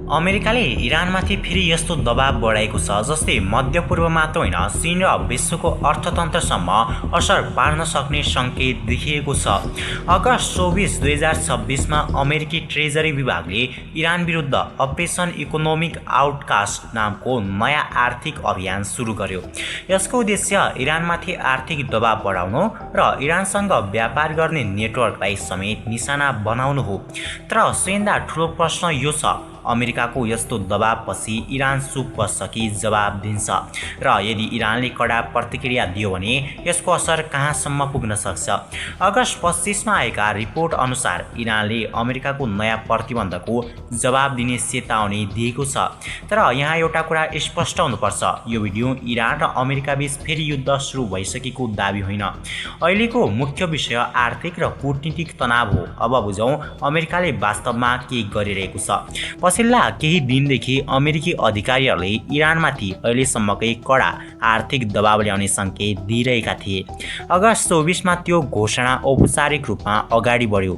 अमेरिकाले इरानमाथि फेरि यस्तो दबाब बढाएको छ जसले मध्यपूर्व मात्र होइन चीन र विश्वको अर्थतन्त्रसम्म असर पार्न सक्ने सङ्केत देखिएको छ। अगस्त 24, 2026मा अमेरिकी ट्रेजरी विभागले इरान विरुद्ध अपरेसन इकोनोमिक आउटकास्ट नामको नयाँ आर्थिक अभियान सुरु गर्यो। यसको उद्देश्य इरानमाथि आर्थिक दबाब बढाउनु र इरानसँग व्यापार गर्ने नेटवर्कलाई समेत निशाना बनाउनु हो। तर सबैभन्दा ठुलो प्रश्न यो छ, अमेरिकाको यस्तो दबाबपछि इरान चुप बस्छ कि जवाब दिन्छ, र यदि इरानले कडा प्रतिक्रिया दियो भने यसको असर कहाँसम्म पुग्न सक्छ। अगस्त 25मा आएका रिपोर्ट अनुसार इरानले अमेरिकाको नयाँ प्रतिबन्धको जवाब दिने चेतावनी दिएको छ। तर यहाँ एउटा कुरा स्पष्ट हुनुपर्छ, यो भिडियो इरान र अमेरिका बीच फेरि युद्ध सुरु भइसकेको दाबी होइन। अहिलेको मुख्य विषय आर्थिक र कूटनीतिक तनाव हो। अब बुझौँ अमेरिकाले वास्तवमा के गरिरहेको छ। पछिल्ला केही दिनदेखि अमेरिकी अधिकारीहरूले इरानमाथि अहिलेसम्मकै कडा आर्थिक दबाब ल्याउने सङ्केत दिइरहेका थिए। अगस्त 24मा त्यो घोषणा औपचारिक रूपमा अगाडि बढ्यो।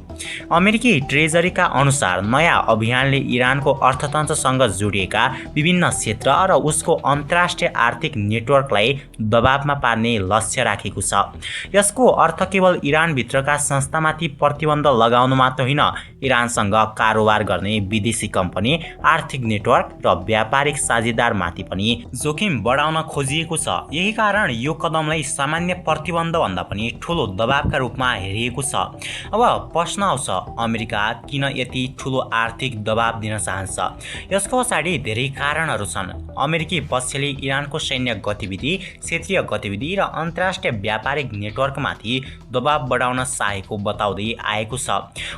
अमेरिकी ट्रेजरीका अनुसार नयाँ अभियानले इरानको अर्थतन्त्रसँग जोडिएका विभिन्न क्षेत्र र उसको अन्तर्राष्ट्रिय आर्थिक नेटवर्कलाई दबावमा पार्ने लक्ष्य राखेको छ। यसको अर्थ केवल इरानभित्रका संस्थामाथि प्रतिबन्ध लगाउनु मात्र होइन, इरानसँग कारोबार गर्ने विदेशी कम्पनी, आर्थिक नेटवर्क र व्यापारिक साझेदारमाथि पनि जोखिम बढाउन खोजिएको छ। यही कारण यो कदमलाई सामान्य प्रतिबन्धभन्दा पनि ठुलो दबावका रूपमा हेरिएको छ। अब प्रश्न आउँछ, अमेरिका किन यति ठुलो आर्थिक दबाब दिन चाहन्छ? यसको पछाडि धेरै कारणहरू छन्। अमेरिकी पक्षले इरानको सैन्य गतिविधि, क्षेत्रीय गतिविधि र अन्तर्राष्ट्रिय व्यापारिक नेटवर्कमाथि दबाब बढाउन चाहेको बताउँदै आएको छ।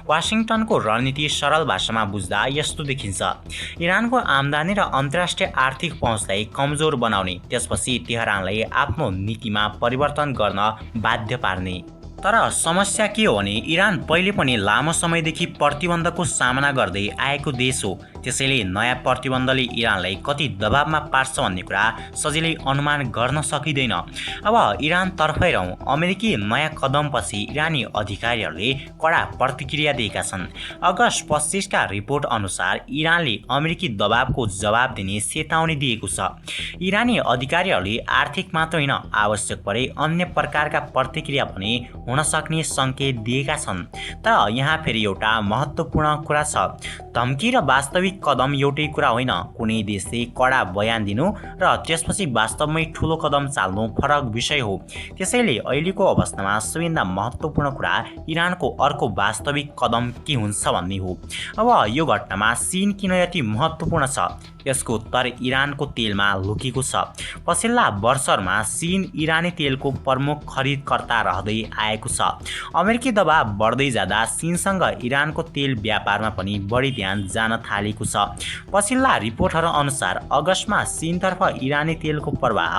वाशिङटनको रणनीति सरल भाषामा बुझ्दा यस्तो देखिन्छ, इरानको आम्दानी र अन्तर्राष्ट्रिय आर्थिक पहुँचलाई कमजोर बनाउने, त्यसपछि तेहरानलाई आफ्नो नीतिमा परिवर्तन गर्न बाध्य पार्ने। तर समस्या के हो भने इरान पहिले पनि लामो समयदेखि प्रतिबन्धको सामना गर्दै आएको देश हो। त्यसैले नयाँ प्रतिबन्धले इरानलाई कति दबावमा पार्छ भन्ने कुरा सजिलै अनुमान गर्न सकिँदैन। अब इरानतर्फै रहौँ, अमेरिकी नयाँ कदमपछि इरानी अधिकारीहरूले कडा प्रतिक्रिया दिएका छन्। अगस्त 25का रिपोर्ट अनुसार इरानले अमेरिकी दबावको जवाब दिने चेतावनी दिएको छ। इरानी अधिकारीहरूले आर्थिक मात्र होइन, आवश्यक परे अन्य प्रकारका प्रतिक्रिया पनि हुन सक्ने सङ्केत दिएका छन्। तर यहाँ फेरि एउटा महत्त्वपूर्ण कुरा छ, धम्की र वास्तविक कदम एउटै कुरा होइन। कुनै देशले कडा बयान दिनु र त्यसपछि वास्तवमै ठुलो कदम चाल्नु फरक विषय हो। त्यसैले अहिलेको अवस्थामा सबैभन्दा महत्त्वपूर्ण कुरा इरानको अर्को वास्तविक कदम के हुन्छ भन्ने हो। अब यो घटनामा चीन किन यति महत्त्वपूर्ण छ? यसको उत्तर इरानको तेलमा लुकेको छ। पछिल्ला वर्षहरूमा चीन इरानी तेलको प्रमुख खरिदकर्ता रहँदै आएको छ। अमेरिकी दबाब बढ्दै जाँदा चीनसँग इरानको तेल व्यापारमा पनि बढी ध्यान जान थालेको छ। पछिल्ला रिपोर्टहरू अनुसार अगस्तमा चीनतर्फ इरानी तेलको प्रवाह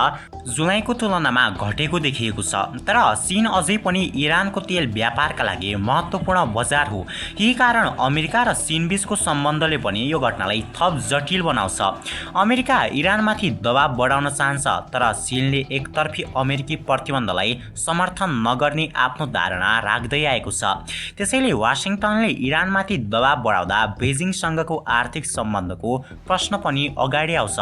जुलाईको तुलनामा घटेको देखिएको छ। तर चीन अझै पनि इरानको तेल व्यापारका लागि महत्त्वपूर्ण बजार हो। यही कारण अमेरिका र चीनबीचको सम्बन्धले पनि यो घटनालाई थप जटिल बनाउँछ। अमेरिका इरानमाथि दबाब बढाउन चाहन्छ, तर चीनले एकतर्फी अमेरिकी प्रतिबन्धलाई समर्थन नगर्ने आफ्नो धारणा राख्दै आएको छ। त्यसैले वाशिङटनले इरानमाथि दबाब बढाउँदा बेजिङसँगको आर्थिक सम्बन्धको प्रश्न पनि अगाडि आउँछ।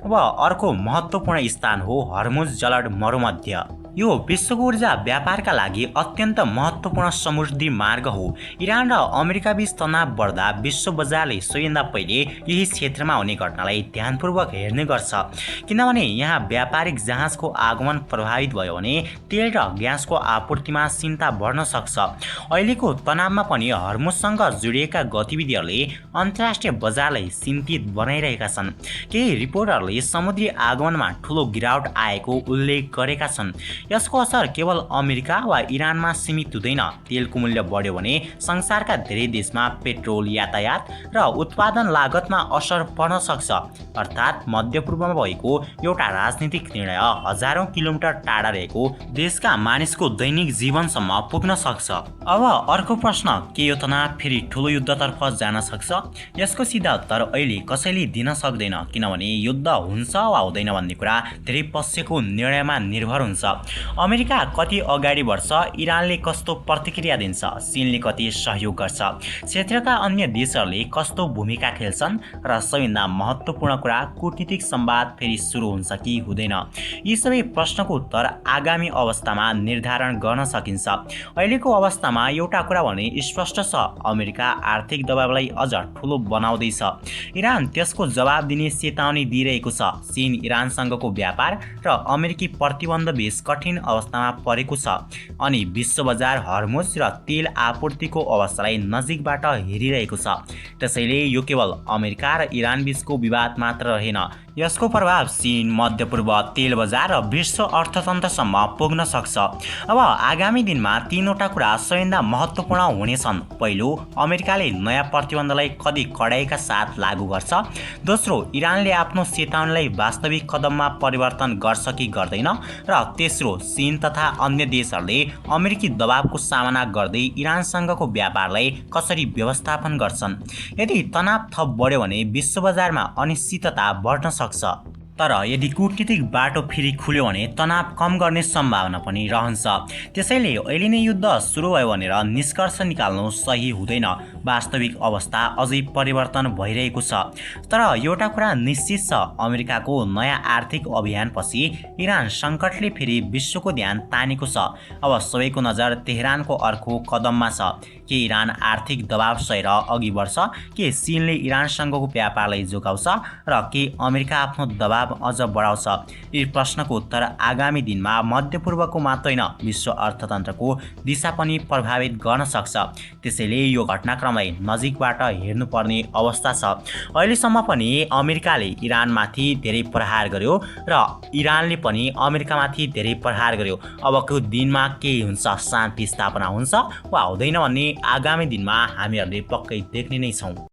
अब अर्को महत्त्वपूर्ण स्थान हो हर्मुज जलद मरुमध्य। यो विश्वको ऊर्जा व्यापारका लागि अत्यन्त महत्त्वपूर्ण समुद्री मार्ग हो। इरान र अमेरिका बीच तनाव बढ्दा विश्व बजारले सबैभन्दा पहिले यही क्षेत्रमा हुने घटनालाई ध्यानपूर्वक हेर्ने गर्छ, किनभने यहाँ व्यापारिक जहाजको आगमन प्रभावित भयो भने तेल र ग्यासको आपूर्तिमा चिन्ता बढ्न सक्छ। अहिलेको तनावमा पनि हर्मुजसँग जोडिएका गतिविधिहरूले अन्तर्राष्ट्रिय बजारलाई चिन्तित बनाइरहेका छन्। केही रिपोर्टरले समुद्री आगमनमा ठुलो गिरावट आएको उल्लेख गरेका छन्। यसको असर केवल अमेरिका वा इरानमा सीमित हुँदैन। तेलको मूल्य बढ्यो भने संसारका धेरै देशमा पेट्रोल, यातायात र उत्पादन लागतमा असर पर्न सक्छ। अर्थात् मध्यपूर्वमा भएको एउटा राजनीतिक निर्णय हजारौं किलोमिटर टाढा रहेको देशका मानिसको दैनिक जीवनसम्म पुग्न सक्छ। अब अर्को प्रश्न, के यो तनाव फेरि ठुलो युद्धतर्फ जान सक्छ? यसको सिधा उत्तर अहिले कसैले दिन सक्दैन, किनभने युद्ध हुन्छ वा हुँदैन भन्ने कुरा धेरै पक्षको निर्णयमा निर्भर हुन्छ। अमेरिका कति अगाडि बढ्छ, इरानले कस्तो प्रतिक्रिया दिन्छ, चीनले कति सहयोग गर्छ, क्षेत्रका अन्य देशहरूले कस्तो भूमिका खेल्छन् र सबैभन्दा महत्त्वपूर्ण कुरा कूटनीतिक संवाद फेरि सुरु हुन्छ कि हुँदैन। यी सबै प्रश्नको उत्तर आगामी अवस्थामा निर्धारण गर्न सकिन्छ। अहिलेको अवस्थामा एउटा कुरा भने स्पष्ट छ, अमेरिका आर्थिक दबावलाई अझ ठूलो बनाउँदैछ। इरान त्यसको जवाब दिने चेतावनी दिइरहेको छ। चीन इरानसँगको व्यापार र अमेरिकी प्रतिबन्ध बीच कठिन अवस्थामा परेको छ अनि विश्व बजार हर्मुज र तेल आपूर्तिको अवस्थालाई नजिकबाट हेरिरहेको छ। त्यसैले यो केवल अमेरिका र इरान बीचको विवाद मात्र रहेन, यसको प्रभाव चीन, मध्यपूर्व, तेल बजार र विश्व अर्थतन्त्रसम्म पुग्न सक्छ। अब आगामी दिनमा तीनवटा कुरा सबैभन्दा महत्त्वपूर्ण हुनेछन्। पहिलो, अमेरिकाले नयाँ प्रतिबन्धलाई कति कडाइका साथ लागू गर्छ। दोस्रो, इरानले आफ्नो चेतावनीलाई वास्तविक कदममा परिवर्तन गर्छ कि गर्दैन। र तेस्रो, चीन तथा अन्य देशहरूले अमेरिकी दबावको सामना गर्दै इरानसँगको व्यापारलाई कसरी व्यवस्थापन गर्छन्। यदि तनाव थप बढ्यो भने विश्व बजारमा अनिश्चितता बढ्न सक्छ। तर यदि कूटनीतिक बाटो फेरि खुल्यो भने तनाव कम गर्ने सम्भावना पनि रहन्छ। त्यसैले अहिले नै युद्ध सुरु भयो भनेर निष्कर्ष निकाल्नु सही हुँदैन। वास्तविक अवस्था अझै परिवर्तन भइरहेको छ। तर एउटा कुरा निश्चित छ, अमेरिकाको नयाँ आर्थिक अभियानपछि इरान सङ्कटले फेरि विश्वको ध्यान तानेको छ। अब सबैको नजर तेहरानको अर्को कदममा छ। के इरान आर्थिक दबाव सहेर अघि बढ्छ, के चीनले इरानसँगको व्यापारलाई जोगाउँछ र के अमेरिका आफ्नो दबाव अझ बढाउँछ। यी प्रश्नको उत्तर आगामी दिनमा मध्यपूर्वको मात्र होइन, विश्व अर्थतन्त्रको दिशा पनि प्रभावित गर्न सक्छ। त्यसैले यो घटनाक्रमलाई नजिकबाट हेर्नुपर्ने अवस्था छ। अहिलेसम्म पनि अमेरिकाले इरानमाथि धेरै प्रहार गर्यो र इरानले पनि अमेरिकामाथि धेरै प्रहार गर्यो। अबको दिनमा के हुन्छ, शान्ति स्थापना हुन्छ वा हुँदैन भन्ने आगामी दिनमा हामीहरूले पक्कै देख्ने नै छौँ।